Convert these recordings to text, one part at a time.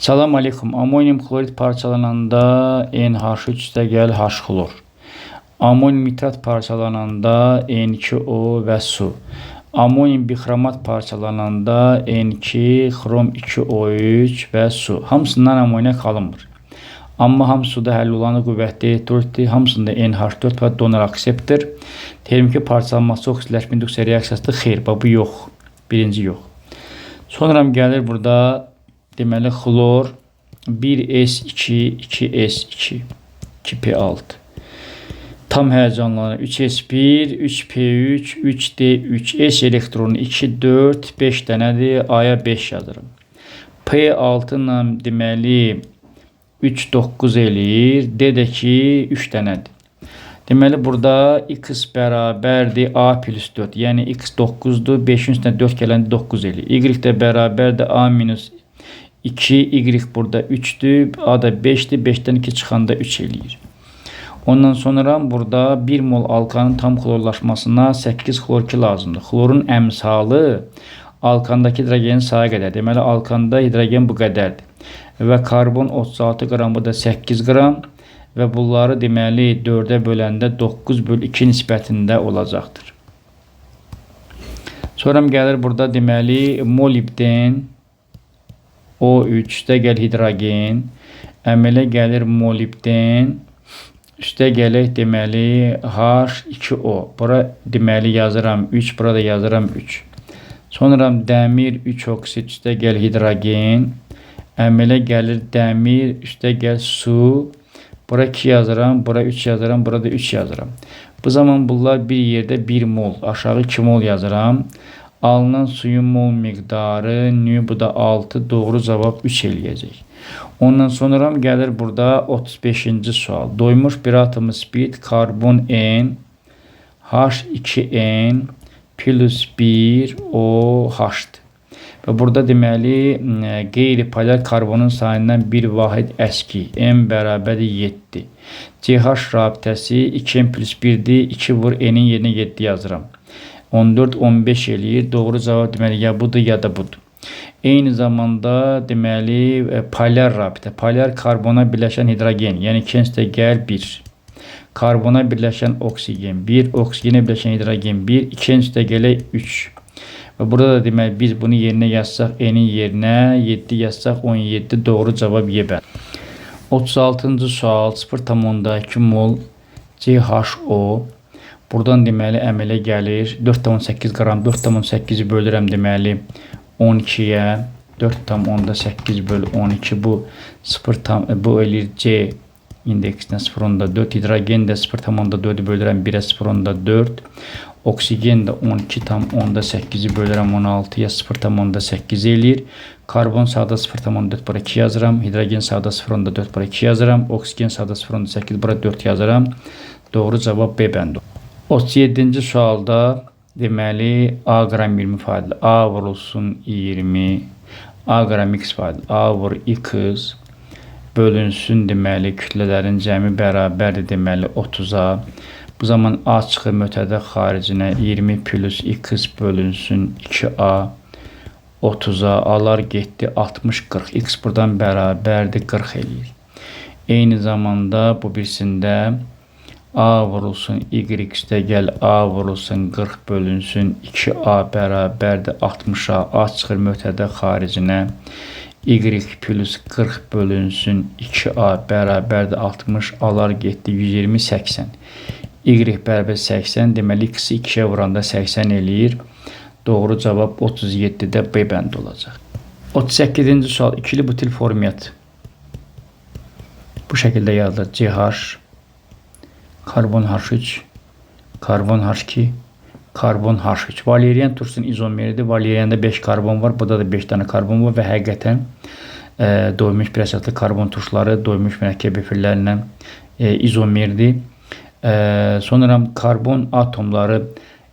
Salam aleykum. Amonyum klorid parçalananda NH3 gəl H xlor. Amonyum nitrat parçalananda N2O və su. Amonyum bixromat parçalananda N2, xrom 2O3 və su. Hamısından amonyak alınmır. Amma hamısı suda həll olanı qüvvətli elektrolitdir. Hamısında NH4 və donor akseptdir. Termiki parçalanması oksidaləşmə induksiya reaksiyasıdır. Xeyr, bu yox. Birinci yox. Sonra gəlir burada deməli xlor 1S2, 2S2, 2P6. Tam həyəcanlanır. 3S1, 3P3, 3D3, S elektronu 2, 4, 5 dənədir. A'ya 5 yazırım. P6 ilə deməli 3, 9 eləyir. D-dəki 3 dənədir. Deməli burada x bərabərdir A plus 4. Yəni x 9-dur. 5-in üstünə 4 gələndə 9 eləyir. Y də bərabərdir A minus 2, Y burada 3'dür, A da 5'dir, 5'ten 2 çıxanda 3 eləyir. Ondan sonra burada 1 mol alkanın tam xlorlaşmasına 8 xlor 2 lazımdır. Xlorun əmsalı alkandakı hidrogenin sayı qədər. Deməli alkanda hidrogen bu qədərdir. Və karbon 36 qram, bu da 8 qram. Və bunları deməli 4'ə böləndə 9/2 nisbətində olacaqdır. Sonra gəlir burada deməli molibden O3 üstə gəl hidrogen, əmələ gəlir molibden, üstə gələk deməli H2O. Bura deməli yazıram 3, burada yazıram 3. Sonra dəmir 3 oksid üstə gəl hidrogen, əmələ gəlir dəmir üstə gəl su. Bura 2 yazıram, bura 3 yazıram, burada 3 yazıram. Bu zaman bunlar bir yerdə 1 mol, aşağı 2 mol yazıram. Alınan suyun mol miqdarı bu da 6, doğru cavab 3 eləyəcək. Ondan sonra gəlir burada 35-ci sual. Doymuş bir atomu spid karbon N H2N plus 1 OH-dır. Və burada deməli qeyri-polar karbonun sayından bir vahid əski M bərabərdir 7. CH rabitəsi 2N plus 1'dir. 2 vur N'in yerinə 7 yazıram. 14, 15 eləyir. Doğru cavab deməli ya budur ya da budur. Eyni zamanda deməli polar rabitə. Polar karbona birləşən hidrogen. Yəni ikincisi gəl 1. Karbona birləşən oksigen 1. Oksigenə birləşən hidrogen 1. İkincisi gələk 3. Və burada da deməli biz bunu yerinə yazsaq N'in yerinə 7 yazsaq 17. Doğru cavab Y bən. 36-cı sual 0,2 mol CHO. Buradan deməli əmələ gəlir 4,8 qram, 4,8'i bölürəm deməli 12'yə 4,8 bölü 12 bu 0, bu eləyir C indeksinə 0,4, hidrogen də 0,4'ü bölürəm 1'ə 0,4, oksigen də 12,8'i bölürəm 16'ya 0,8 eləyir. Karbon sağda 0,4 bura 2 yazıram, hidrogen sağda 0,4 bura 2 yazıram, oksigen sağda 0,8 bura 4 yazıram. Doğru cavab B bəndi. 37-ci sualda deməli A qram 20 faiz, A vurulsun 20, A qram X faiz, A vur X bölünsün deməli kütlələrin cəmi bərabərdir deməli 30'a. Bu zaman A çıxır mötədə xaricinə 20 plus X bölünsün 2A 30'a. A'lar getdi 60, 40. X buradan bərabərdir 40 eləyir. Eyni zamanda bu birisində A vurulsun Y üstə gəl A vurulsun 40 bölünsün 2A bərabərdir 60'a. A çıxır mötədə xaricinə Y plus 40 bölünsün 2A bərabərdir 60. A'lar getdi 120, 80. Y bərabər 80. Deməli X-i 2'yə vuranda 80 eləyir. Doğru cavab 37'də B bəndi olacaq. 38-ci sual ikili butil format. Bu şəkildə yazılır. CH karbon H3, karbon H2, karbon H3. Valerian turşun izomeridir. Valerianda 5 karbon var. Burada da 5 tane karbon var və həqiqətən doymuş bir əsaslı karbon turşları doymuş mürəkkəb efirlərlə izomerdir. Sonra karbon atomları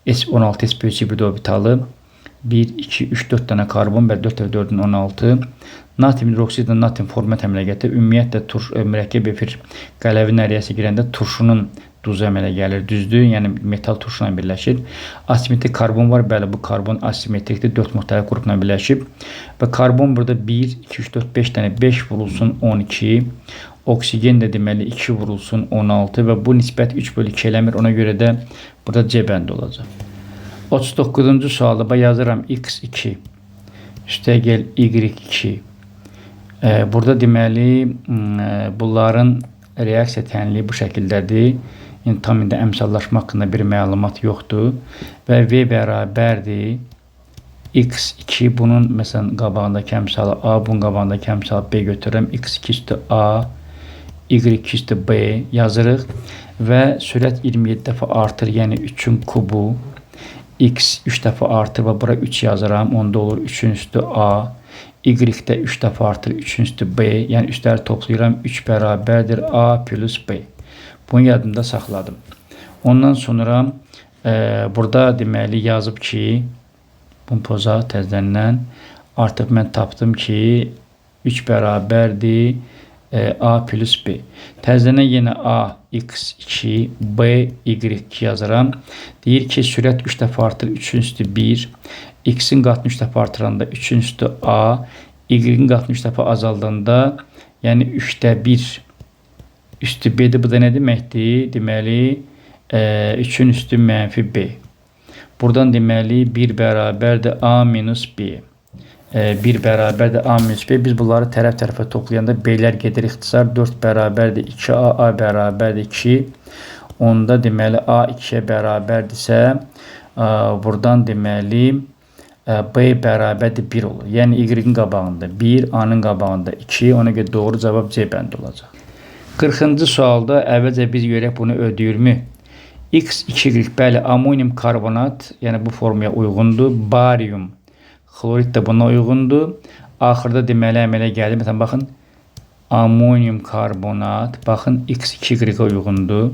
S16, S5 hibrid orbitalı 1, 2, 3, 4 tane karbon və 4 və 4'ün 16. Natrium hidroksidlə natrium format əmələ gətirir. Ümumiyyətlə mürəkkəb efir qələvi nəriyyəsi girəndə turşunun duzu əmələ gəlir, düzdür? Yəni metal turşu ilə birləşir. Asimetrik karbon var, bəli, bu karbon asimetrikdir, 4 müxtəlif qrupla birləşib və karbon burada 1, 2, 3, 4, 5 dənə, 5 vurulsun 12, oksigen də deməli 2 vurulsun 16 və bu nisbət 3/2 eləmir, ona görə də burada C bəndi olacaq. 39-cu sualda yazıram x2 üstəgəl y2. Burada deməli bunların reaksiya tənliyi bu şəkildədir. Yəni tam indi əmsallaşma haqqında bir məlumat yoxdur və V bərabərdir x2, bunun məsələn qabağındakı əmsalı A, bunun qabağındakı əmsalı B götürürəm, x2 üstü A, y2 üstü B yazırıq və sürət 27 dəfə artır, yəni 3-ün kubu, x 3 dəfə artır və bura 3 yazıram, onda olur 3-ün üstü A, y-də 3 dəfə artır, 3-ün üstü B, yəni üstləri toplayıram, 3 bərabərdir A plus B. Bunu yadımda saxladım. Ondan sonra burada deməli yazıb ki, bunu poza təzədən artıq mən tapdım ki, 3 bərabərdir A plus B. Təzədən yenə A x2, B y2 yazıram. Deyir ki, sürət 3 dəfə artır, 3-ün üstü 1, x-in qatını 3 dəfə artıranda 3-ün üstü A, y-in qatını 3 dəfə azaldanda, yəni 3də 1 üstü B-dir. Bu da nə deməkdir? Deməli, 3-ün üstü mənfi B. Buradan deməli, 1 bərabərdir A minus B. 1 bərabərdir A minus B. Biz bunları tərəf-tərəfə toplayanda B-lər gedir ixtisar. 4 bərabərdir 2A, A bərabərdir 2. Onda deməli, A 2-yə bərabərdirsə, buradan deməli, B bərabərdir 1 olur. Yəni, Y-in qabağında 1, A-nın qabağında 2. Ona görə doğru cavab C bəndi olacaq. 40-cı sualda əvvəlcə biz görək bunu ödəyirmi? X2, bəli, amonium karbonat, yəni bu formaya uyğundur. Barium xlorid də buna uyğundur. Axırda deməli əmələ gəlir. Məsələn, baxın, amonium karbonat, baxın, X2-ə uyğundur.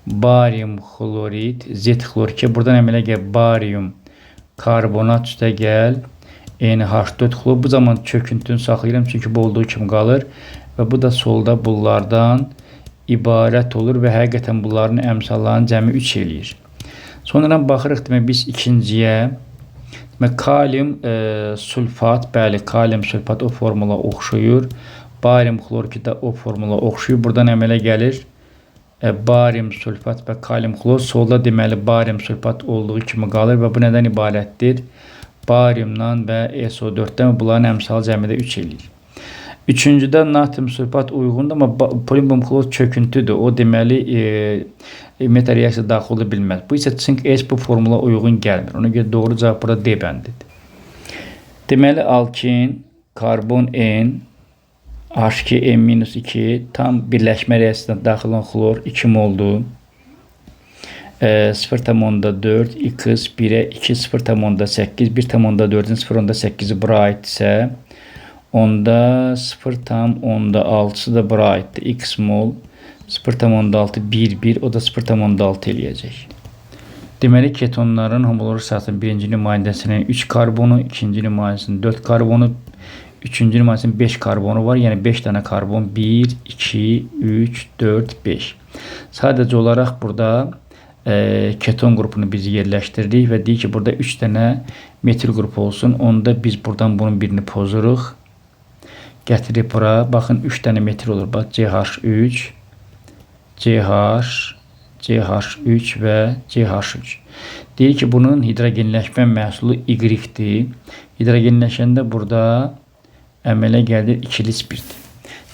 Barium xlorid, Z xlor2, buradan əmələ gəl, barium karbonat üstə gəl, NH4 xlor. Bu zaman çöküntünü saxlayıram, çünki bu olduğu kimi qalır. Və bu da solda bunlardan ibarət olur və həqiqətən bunların əmsallarının cəmi 3 eləyir. Sonra baxırıq, demək, biz ikinciyə, demək, kalium sulfat, bəli, kalium sulfat o formula oxşuyur. Barium xlor2 də o formula oxşuyur. Buradan əmələ gəlir barium sulfat və kalium xlor. Solda deməli barium sulfat olduğu kimi qalır və bu nədən ibarətdir? Bariumdan və SO4-dən bunların əmsalı cəmidə 3 eləyir. Üçüncüdə natrium sulfat uyğundur, amma polimbom xlor çöküntüdür. O deməli metal reaksiya daxil ola bilməz. Bu isə çink S bu formula uyğun gəlmir. Ona görə doğru cavab burada D bəndidir. Deməli alkin, karbon N, H2N-2 tam birləşmə reaksiyasına daxil olan xlor 2 moldur. 0,4 X 1'ə 2 0,8 1,4'ün 0,8'i bura aidsə, onda 0,6'sı da bura aiddir. X mol 0,6 1 1, o da 0,6 eləyəcək. Deməli ketonların homoloji sırasının birinci nümayəndəsinin 3 karbonu, ikinci nümayəndəsinin 4 karbonu, üçüncü nümayəndəsinin 5 karbonu var. Yəni 5 dənə karbon 1, 2, 3, 4, 5. Sadəcə olaraq burada keton qrupunu biz yerləşdirdik və deyik ki, burada 3 dənə metil qrupu olsun. Onda biz buradan bunun birini pozuruq. Gətirib bura. Baxın 3 dənə metil olur. Bax CH3, CH, CH3 və CH3. Deyir ki, bunun hidrogenləşmə məhsulu Y-dir. Hidrogenləşəndə burada əmələ gəlir ikili spirtdir.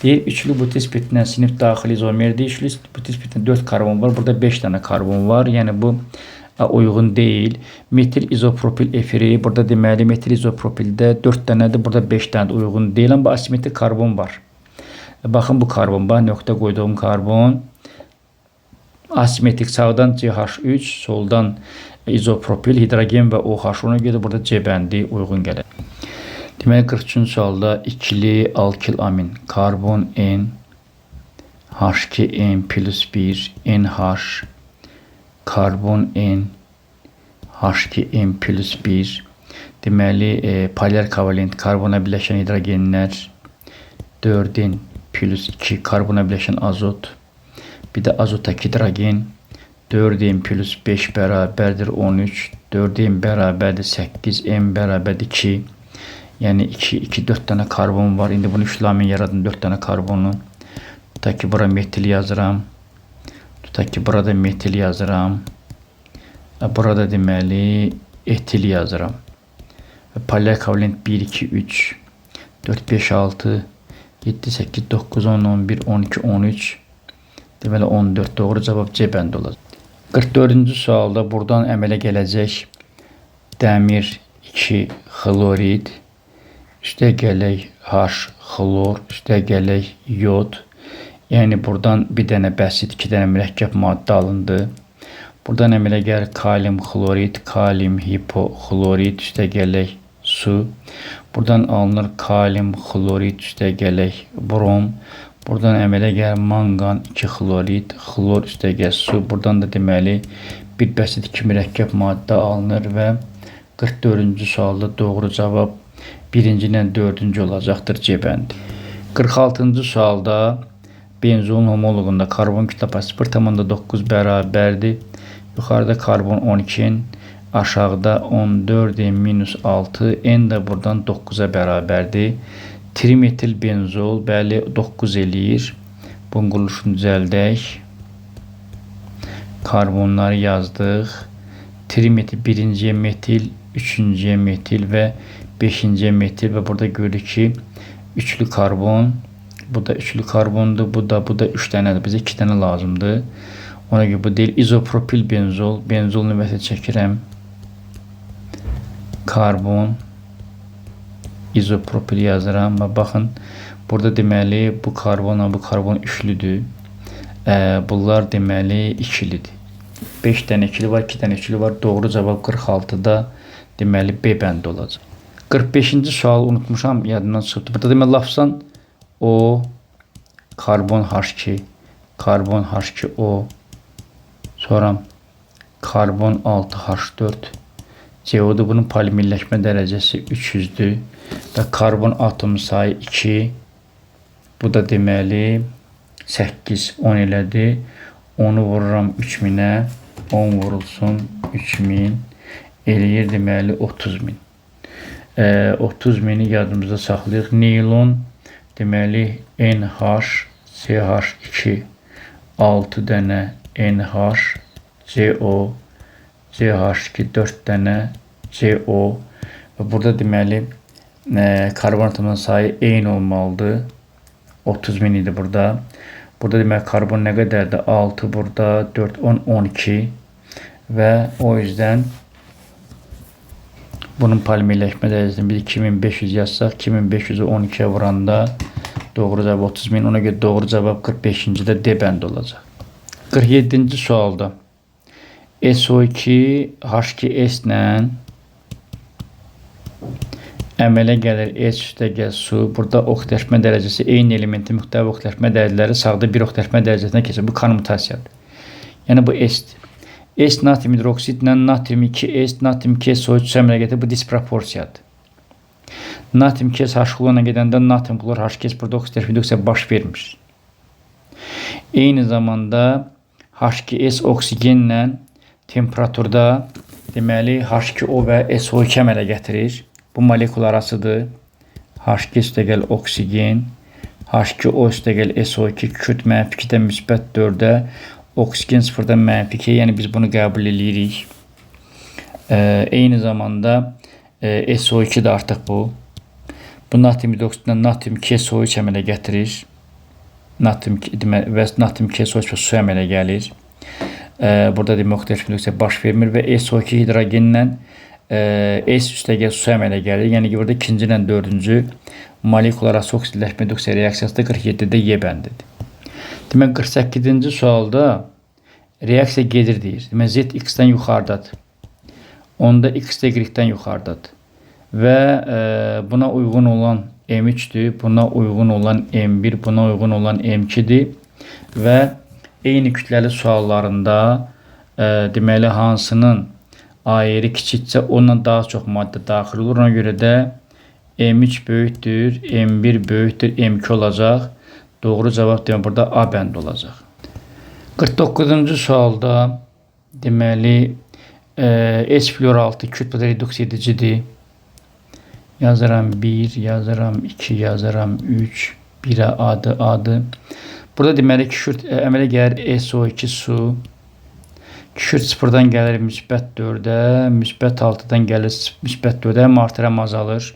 Deyir, üçlü butil spirtindən sinif daxili izomerdir. Üçlü butil spirtindən 4 karbon var. Burada 5 dənə karbon var. Yəni bu uyğun deyil. Metil izopropil efiri. Burada deməli metil izopropildə 4 dənədir. Burada 5 dənədir. Uyğun deyil. Amma asimetrik karbon var. Baxın bu karbon. Bax, nöqtə qoyduğum karbon. Asimetrik sağdan CH3, soldan izopropil, hidrogen və OH. Ona görə burada C bəndi uyğun gəlir. Deməli 43-cü sualda ikili alkil amin, karbon N, H2N plus 1, NH, karbon N, H2N plus 1. Deməli polyar kovalent karbona birləşən hidrogenlər 4N plus 2 karbona birləşən azot, bir də azotak hidrogen. 4m plus 5 bərabərdir 13. 4m bərabərdir 8. M bərabərdir 2. Yəni 2, 4 dənə karbon var. İndi bunu üçlamin yaradım 4 dənə karbonu. Tutaq ki, bura metil yazıram. Tutaq ki, burada metil yazıram. Burada deməli etil yazıram. Polymer kovalent 1, 2, 3, 4, 5, 6, 7, 8, 9, 10, 11, 12, 13. Deməli 14 doğru cavab C bəndi olacaq. 44-cü sualda buradan əmələ gələcək dəmir 2 xlorid, üstə gələk H xlor, üstə gələk yod. Yəni buradan bir dənə bəsit 2 dənə mürəkkəb maddə alındı. Buradan əmələ gəlir kalium xlorid, kalium hipoxlorid, üstə gələk su. Buradan alınır kalium xlorid, üstə gələk brom. Buradan əmələ gəlir manqan 2 xlorid, xlor üstə gəlir su. Buradan da deməli bir bəsit 2 mürəkkəb maddə alınır və 44-cü sualda doğru cavab 1-ci ilə 4-cü olacaqdır C bəndi. 46-cı sualda benzolun homoloqunda karbon kütləsi 0,9 bərabərdir. Yuxarıda karbon 12, aşağıda 14-6, n də buradan 9-a bərabərdir. Trimetil benzol, bəli 9 eləyir. Bunun quruluşunu düzəldək. Karbonları yazdıq. Trimetil 1-ciyə metil, 3-cüyə metil və 5-ciyə metil və burada görürük ki, üçlü karbon. Bu da üçlü karbondur, bu da 3 dənədir. Bizə 2 dənə lazımdır. Ona görə bu deyil. İzopropil benzol. Benzol növbəti çəkirəm. Karbon. İzopropil yazıram. Baxın, burada deməli bu karbon üçlüdür. Bunlar deməli ikilidir. 5 dənə ikili var, 2 dənə üçlü var. Doğru cavab 46-da deməli B bəndi olacaq. 45-ci sualı unutmuşam, yadımdan çıxdı. Burada deməli lafzan O, karbon H2, karbon H2O, sonra karbon 6H4, CO2 bunun polimerləşmə dərəcəsi 300-dür və karbon atomu sayı 2, bu da deməli 8, 10 elədi, 10'u vururam 3000'ə, 10 vurulsun 3000, eləyir deməli 30.000. 30.000'i yadımızda saxlayıq. Neylon deməli NH, CH2, 6 dənə NH, CO, CH2, 4 dənə CO və burada deməli karbon atomunun sayı eyni olmalıdır. 30.000 idi burada. Burada deməli karbon nə qədərdir? 6 burada, 4, 10, 12 və o yüzden bunun polimerləşmə dərəcəsini biz 2500 yazsaq, 2500'ü 12'ye vuranda doğru cavab 30.000. Ona görə doğru cavab 45-ci-də D bəndi olacaq. 47-ci sualda SO2 H2S ilə əmələ gəlir S üstə gəl su. Burada oxidləşmə dərəcəsi eyni elementin müxtəlif oxidləşmə dərəcələri sağda bir oxidləşmə dərəcəsinə keçir. Bu konmutasiyadır. Yəni bu S-dir. S natrium hidroksid ilə natrium 2S, natrium 2SO3 əmələ gətirir. Bu disproporsiyadır. Natrium 2S H-xloruna gedəndə natrium klor H2S burada oxidləşmə reduksiya baş vermir. Eyni zamanda H2S oksigenlə temperaturda deməli H2O və SO2 əmələ gətirir. Bu molekul arasıdır. H2 üstə gəl oksigen, H2O üstə gəl SO2, küt -2-dən müsbət 4-ə, oksigen 0-dan -2, yəni biz bunu qəbul edirik. Eyni zamanda SO2 də artıq bu. Bu natrium hidroksidlə natrium 2SO3 əmələ gətirir. Natrium 2SO3 və su əmələ gəlir. Burada demək oxidləşmə reduksiya baş vermir və SO2 hidrogenlə S üstə gəl su əmələ gəlir. Yəni ki, burada ikinci ilə dördüncü molekul arası oksidləşmə reduksiya reaksiyası da 47-də Y bəndidir. Demək 48-ci sualda reaksiya gedir deyir. Demək Z X-dən yuxarıdadır. Onda X də Y-dən yuxarıdadır. Və buna uyğun olan M3'dür. Buna uyğun olan M1, buna uyğun olan M2'dir. Və eyni kütləli suallarında deməli hansının ayeri kiçikcə ondan daha çox maddə daxil olur. Ona görə də M3 böyükdür, M1 böyükdür, M2 olacaq. Doğru cavab demək burada A bəndi olacaq. 49-cu sualda deməli H fluor 6 küt burada reduksiya edicidir. Yazıram 1, yazıram 2, yazıram 3, 1'ə adı. Burada deməli kükürt əmələ gəlir SO2 su. Kükürt 0-dan gəlir müsbət 4-ə, müsbət 6-dan gəlir müsbət 4-ə, həm artır, həm azalır.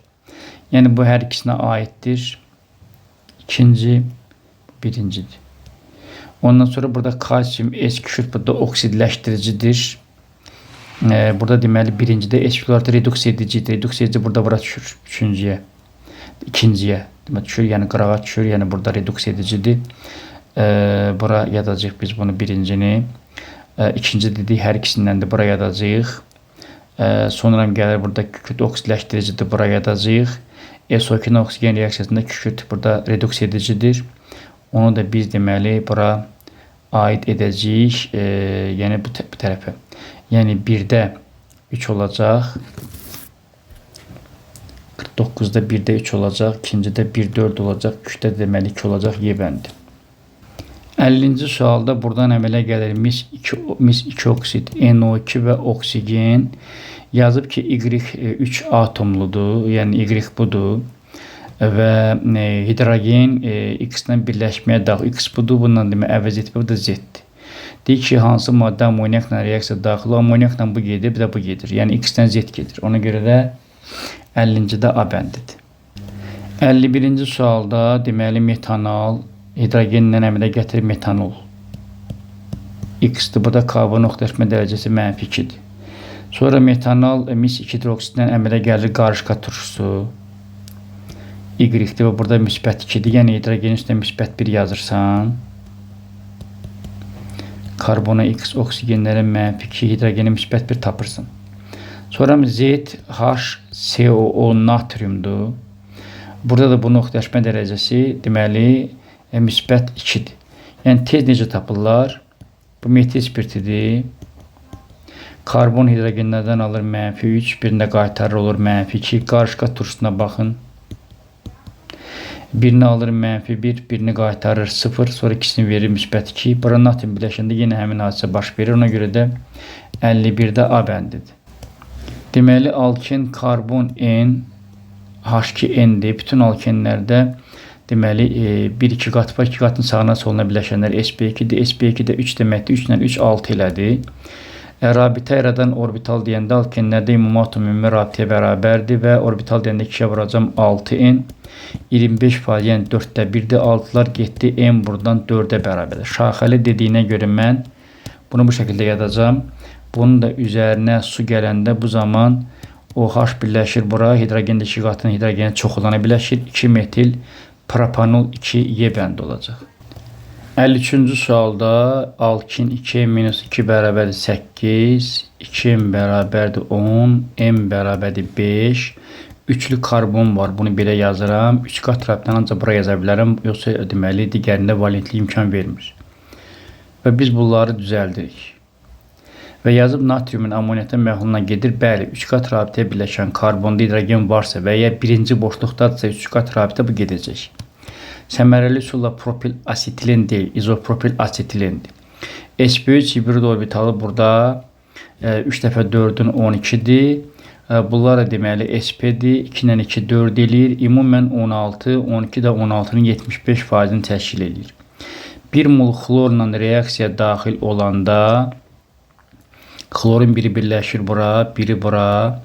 Yəni bu hər ikisinə aiddir. İkinci, birincidir. Ondan sonra burada kalsium S kükürt burada oksidləşdiricidir. Burada deməli birincidə H fluorda reduksiya edicidir. Reduksiya edici burada bura düşür. Üçüncüyə, ikinciyə demək düşür. Yəni qırağa düşür. Yəni burada reduksiya edicidir. Bura yazacağıq biz bunu birincini. İkinci dedik hər ikisindən də bura yazacağıq. Sonra gəlir burada kükürt oksidləşdiricidir. Bura yazacağıq. SO2 oksigen reaksiyasında kükürt burada reduksiya edicidir. Onu da biz deməli bura aid edəcəyik. Yəni bu tərəfə. Yəni 1-də 3 olacaq. 49-da 1-də 3 olacaq. 2-cidə 1-4 olacaq. 3-də deməli 2 olacaq Y bəndi. 50-ci sualda buradan əmələ gəlir mis-2 oksid, NO2 və oksigen. Yazıb ki, Y3 atomludur. Yəni Y budur. Və hidrogen X-dən birləşməyə daxil. X budur. Bundan demək əvəz etmə. Bu da Z-dir. Deyik ki, hansı maddə amoniakla reaksiya daxil, amoniakla bu gedir, bir də bu gedir. Yəni X-dən Z gedir. Ona görə də 50-cidə A bəndidir. 51-ci sualda deməli metanol hidrogenlə əmələ gətirir metanol. X-dir. Burada karbon oxidləşmə dərəcəsi -2-dir. Sonra metanol mis-2 hidroksiddən əmələ gəlir qarışqa turşusu. Y-dir və burada müsbət 2-dir. Yəni hidrogenin üstünə müsbət 1 yazırsan. Karbona X, oksigenlərə -2, hidrogeni müsbət 1 tapırsan. Sonra ZHCOO natriumdur. Burada da bunun oxidləşmə dərəcəsi deməli müsbət 2-dir. Yəni tez necə tapırlar? Bu metil spirtidir. Karbon hidrogenlərdən alır -3, birində qaytarır olur -2. Qarışqa turşusuna baxın. Birini alır -1, birini qaytarır 0, sonra ikisini verir müsbət 2. Bura natrium birləşəndə yenə həmin hadisə baş verir. Ona görə də 51-də A bəndidir. Deməli alken karbon N, H2N-dir. Bütün alkenlərdə deməli 1-2 qat var. 2 qatın sağına soluna birləşənlər sp2-dir. sp2-də 3 deməkdir. 3 ilə 3 6 elədir. Rabitə yaradan orbital deyəndə alkenlərdə ümumi atom ümumi rabitəyə bərabərdir və orbital deyəndə 2-yə vuracam 6N. 25%, yəni 4-də 1-də 6-lar getdi. N buradan 4-ə bərabərdir. Şaxəli dediyinə görə mən bunu bu şəkildə yazacağam. Bunun da üzərinə su gələndə bu zaman OH birləşir bura. Hidrogen 2 qatının hidrogeni çox olana birləşir. 2 metil propanol 2 Y bəndi olacaq. 53-cü sualda alkin 2n-2 bərabərdir 8, 2n bərabərdir 10, n bərabərdir 5. Üçlü karbon var. Bunu belə yazıram. 3 qat tərəfdən ancaq bura yaza bilərəm. Yoxsa deməli digərində valentli imkan vermir. Və biz bunları düzəldirik. Və yazıb natriumun amoniyatın məhluluna gedir. Bəli, 3 qat rabitəyə birləşən karbonda hidrogen varsa və ya birinci boşluqdadırsa 3 qat rabitə bu gedəcək. Səmərəli üsulla propil asetilen deyil, izopropil asetilendir. sp3 hibrid orbitalı burada 3 dəfə 4-ün 12-dir. Bunlar da deməli sp-dir. 2 ilə 2 4 eləyir. Ümumən 16, 12 də 16-nın 75%-ni təşkil edir. 1 mol xlorla reaksiya daxil olanda xlorun biri birləşir bura, biri bura.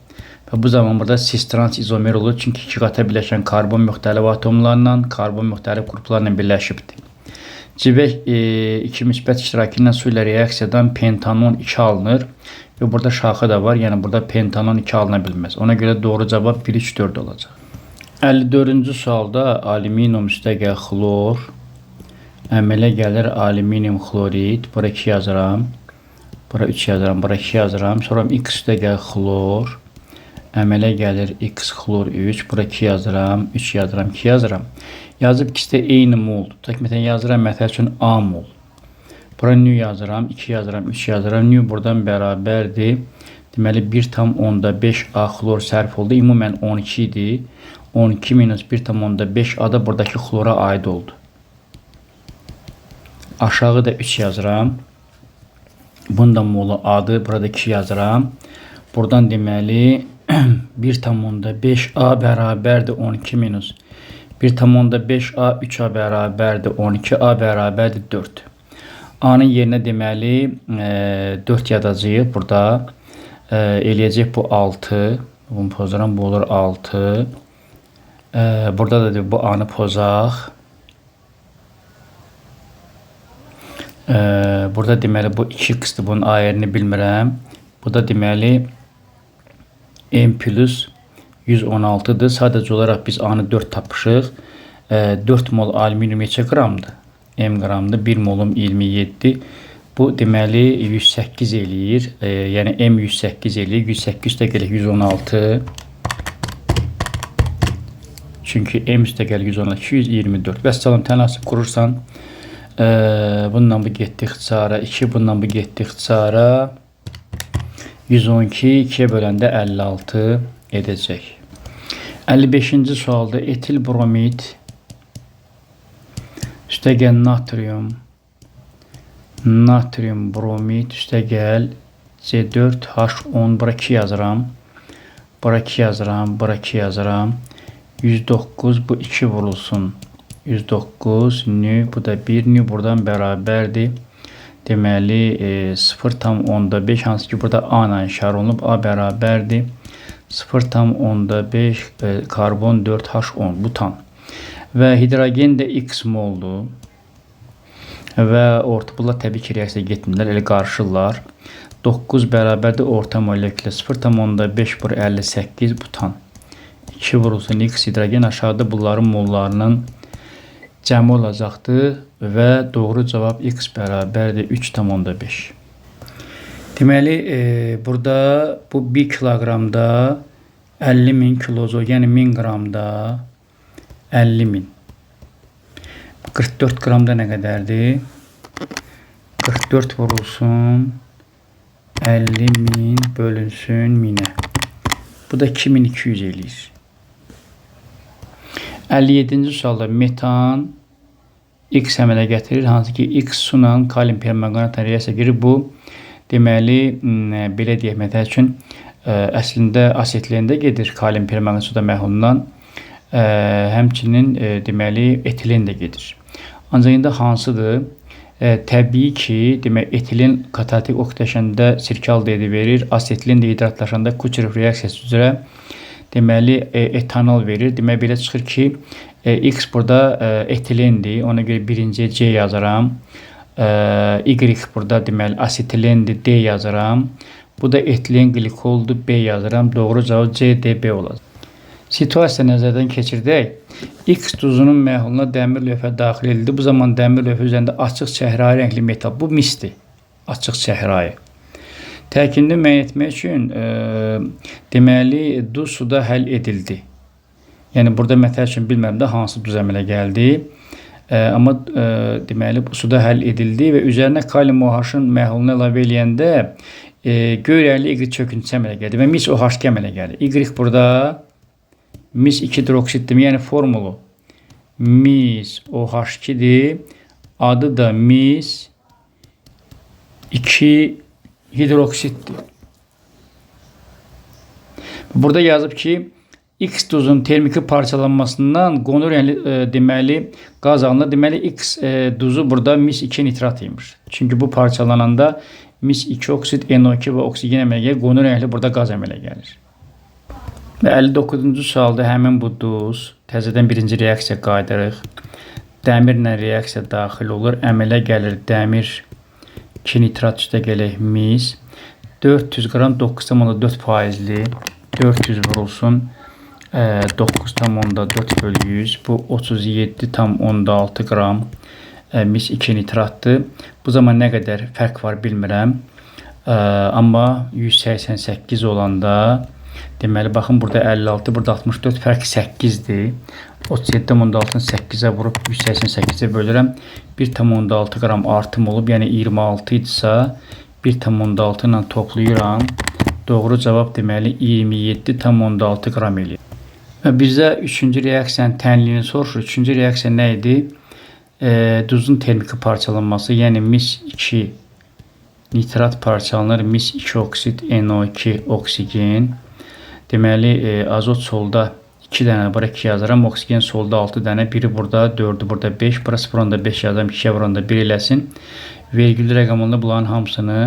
Və bu zaman burada cis-trans izomer olur. Çünki 2 qata birləşən karbon müxtəlif atomlarla, karbon müxtəlif qruplarla birləşibdir. Cibək 2 müsbət iştirakı ilə su ilə reaksiyadan pentanon 2 alınır. Və burada şaxı da var. Yəni burada pentanon 2 alına bilməz. Ona görə doğru cavab 1, 3, 4 olacaq. 54-cü sualda alüminium üstəgəl xlor əmələ gəlir alüminium xlorid. Bura 2 yazıram. Bura 3 yazıram. Bura 2 yazıram. Sonra X üstəgəl xlor əmələ gəlir X xlor 3. Bura 2 yazıram. 3 yazıram. 2 yazıram. Yazıb ikisi də eyni mol. Təkmətən yazıram. Məsəl üçün A mol. Bura nü yazıram. 2 yazıram. 3 yazıram. Nü buradan bərabərdir. Deməli 1,5 A xlor sərf oldu. Ümumən 12 idi. 12 minus 1,5 A da buradakı xlora aid oldu. Aşağı da 3 yazıram. Bunun da molu adı burada 2 yazıram. Buradan deməli 1,5A bərabərdir 12 minus 1,5A 3A bərabərdir 12A bərabərdir 4. A'nın yerinə deməli 4 yazacağıq. Burada eləyəcək bu 6. Bunu pozaram, bu olur 6. Burada da bu A'nı pozaq. Burada deməli bu 2x'dir. Bunun A yerini bilmirəm. Bu da deməli M plus 116'dır. Sadəcə olaraq biz A'nı 4 tapışıq. 4 mol alüminium neçə qramdır? M qramdır. 1 molum 27. Bu deməli 108 eləyir. Yəni M 108 eləyir. 108 üstə gələk 116. Çünki M üstə gəl 116, 224. Vəssalam, tənasib qurursan. Bundan bu getdi ixtisara 2, bundan bu getdi ixtisara 112, 2'ye böləndə 56 edəcək. 55-ci sualda etil bromid üstə gəl natrium bromid üstə gəl C4H10, bura 2 yazıram. Bura 2 yazıram, bura 2 yazıram. 109, bu 2 vurulsun. 109 nü, bu da 1 nü buradan bərabərdir. Deməli 0,5 hansı ki burada A ilə işarə olunub. A bərabərdir 0,5 karbon 4H10 butan. Və hidrogen də X moldur. Və orta təbii ki reaksiya getmirlər, elə qarışırlar. 9 bərabərdir orta molekülə 0,5 bur 58 butan. 2 vurulsun X hidrogen, aşağıda bunların mollarının cəmi olacaqdır və doğru cavab X bərabərdir 3,5. Deməli, burada bu 1 kiloqramda 50.000 kilozol, yəni 1000 qramda 50.000. 44 qramda nə qədərdir? 44 vurulsun 50.000 bölünsün 1000'ə. Bu da 2200 eləyir. 57-ci sualda metan X əmələ gətirir. Hansı ki X su ilə kalium permanganatla reaksiya girir. Bu deməli belə deyək, məsəl üçün əslində asetilində gedir kalium permanganat suda məhlulundan. Həmçinin deməli etilen də gedir. Ancaq indi hansıdır? Təbii ki, demək etilen katatik oksidaşanda sirkal dedi verir. Asetilin də hidratlaşanda Kucherov reaksiyası üzrə deməli etanol verir. Demək belə çıxır ki X burada etilendir. Ona görə birinciyə C yazaram. Y burada deməli asetilendir. D yazaram. Bu da etilen glikoldur. B yazaram. Doğru cavab C, D, B olacaq. Situasiya nəzərdən keçirdək. X duzunun məhluluna dəmir lövhə daxil edildi. Bu zaman dəmir lövhə üzərində açıq çəhrayı rəngli metal. Bu misdir. Açıq çəhrayı. Tərkibini müəyyən etmək üçün deməli duz suda həll edildi. Yəni burada məsəl üçün bilmirəm də hansı duz əmələ gəldi. Amma deməli bu suda həll edildi və üzərinə kalium OH-ın məhlulunu əlavə eləyəndə göy rəngli Y çöküntüsü əmələ gəldi və mis OH əmələ gəldi. Y burada mis 2 hidroksiddir. Yəni formulu mis OH2-dir. Adı da mis 2 hidroksiddir. Burada yazıb ki X duzun termiki parçalanmasından qonur rəngli deməli qaz alınır. Deməli X duzu burada mis 2 nitrat imiş. Çünki bu parçalananda mis 2 oksid NO2 və oksigen əmələ gəlir. Qonur rəngli burada qaz əmələ gəlir. Və 59-cu sualda həmin bu duz təzədən birinci reaksiya qayıdırıq. Dəmirlə reaksiya daxil olur. Əmələ gəlir dəmir 2 nitrat üstə gələk mis 400 qram 9,4%li 400 vurulsun 9,4 bölü 100. Bu 37,6 qram mis 2 nitratdır. Bu zaman nə qədər fərq var bilmirəm. Amma 188 olanda deməli baxın burada 56, burada 64, fərq 8-dir. 37,6-ını 8-ə vurub 188-ə bölürəm. 1,6 qram artım olub, yəni 26 idisə 1,6 ilə toplayıram. Doğru cavab deməli 27,6 qram eləyir. Və bizə 3-cü reaksiyanın tənliyini soruşur. 3-cü reaksiya nə idi? Duzun termiki parçalanması, yəni mis 2 nitrat parçalanır, mis 2 oksid, NO2 oksigen. Deməli, azot solda 2 dənə, bura 2 yazıram, oksigen solda 6 dənə, biri burada, 4'ü burada 5, bura 0 onda 5 yazıram, 2'ye vuranda 1 eləsin. Vergül rəqəmında bunların hamısını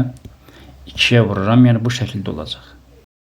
2'ye vururam, yəni bu şəkildə olacaq.